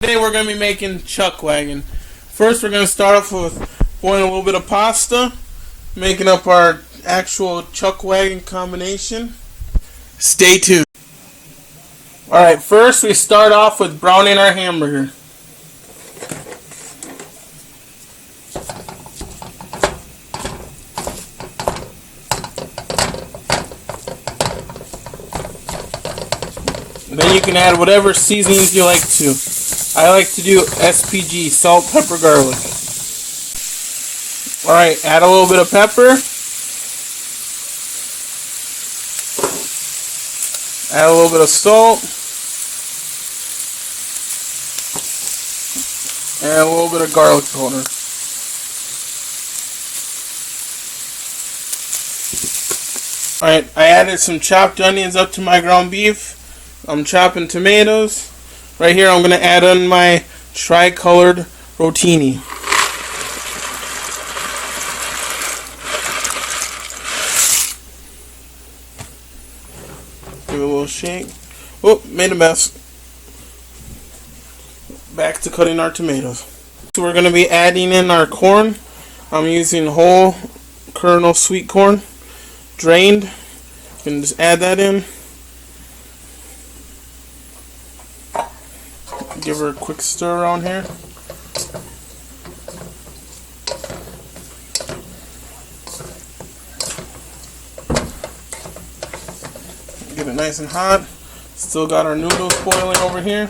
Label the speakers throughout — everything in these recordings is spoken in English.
Speaker 1: Today we're going to be making chuck wagon. First we're going to start off with boiling a little bit of pasta, making up our actual chuck wagon combination. Stay tuned. Alright, first we start off with browning our hamburger. Then you can add whatever seasonings you like to. I like to do SPG, salt, pepper, garlic. Alright, add a little bit of pepper. Add a little bit of salt. And a little bit of garlic powder. Alright, I added some chopped onions up to my ground beef. I'm chopping tomatoes. Right here I'm going to add in my tri-colored rotini. Give it a little shake. Oh, made a mess. Back to cutting our tomatoes. So we're going to be adding in our corn. I'm using whole kernel sweet corn, drained. You can just add that in. Give her a quick stir around here. Get it nice and hot. Still got our noodles boiling over here.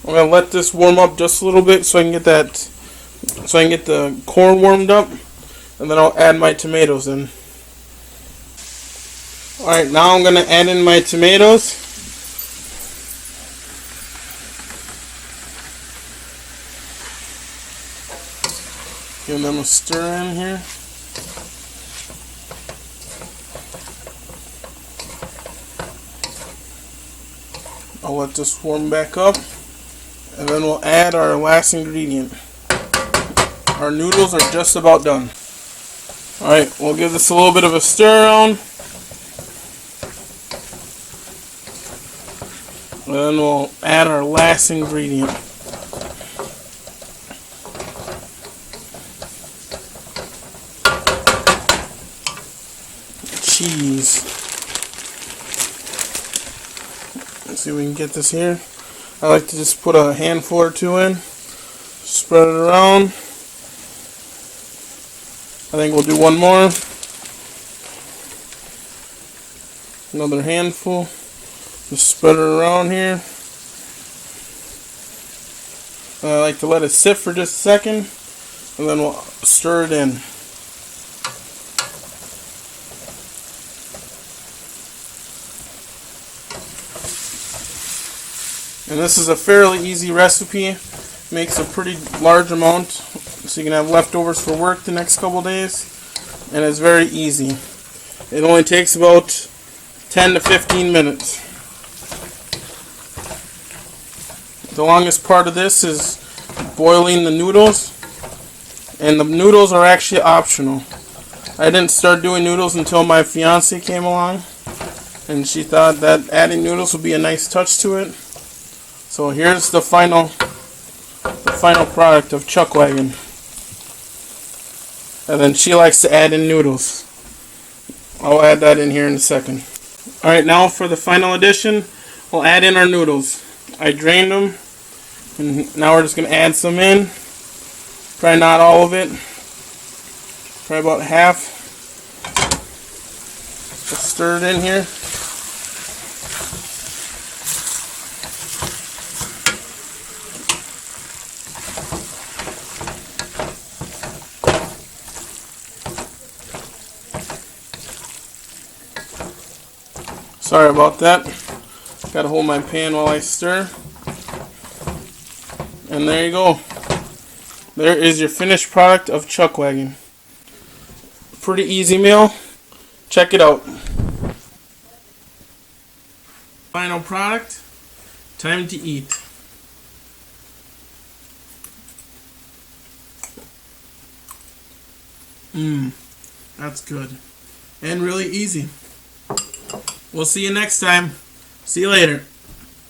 Speaker 1: I'm gonna let this warm up just a little bit so I can get the corn warmed up, and then I'll add my tomatoes in. Alright, now I'm gonna add in my tomatoes. Give them a stir in here. I'll let this warm back up. And then we'll add our last ingredient. Our noodles are just about done. Alright, we'll give this a little bit of a stir around. And then we'll add our last ingredient. Cheese. Let's see if we can get this here. I like to just put a handful or two in, spread it around. I think we'll do one more. Another handful. Just spread it around here. I like to let it sit for just a second, and then we'll stir it in. And this is a fairly easy recipe. Makes a pretty large amount, so you can have leftovers for work the next couple days. And it's very easy. It only takes about 10 to 15 minutes. The longest part of this is boiling the noodles. And the noodles are actually optional. I didn't start doing noodles until my fiance came along. And she thought that adding noodles would be a nice touch to it. So here's the final product of chuck wagon. And then she likes to add in noodles. I'll add that in here in a second. Alright, now for the final addition, we'll add in our noodles. I drained them, and now we're just going to add some in. Probably not all of it. Probably about half. Just stir it in here. Sorry about that. Gotta hold my pan while I stir. And there you go. There is your finished product of chuck wagon. Pretty easy meal. Check it out. Final product. Time to eat. That's good. And really easy. We'll see you next time. See you later.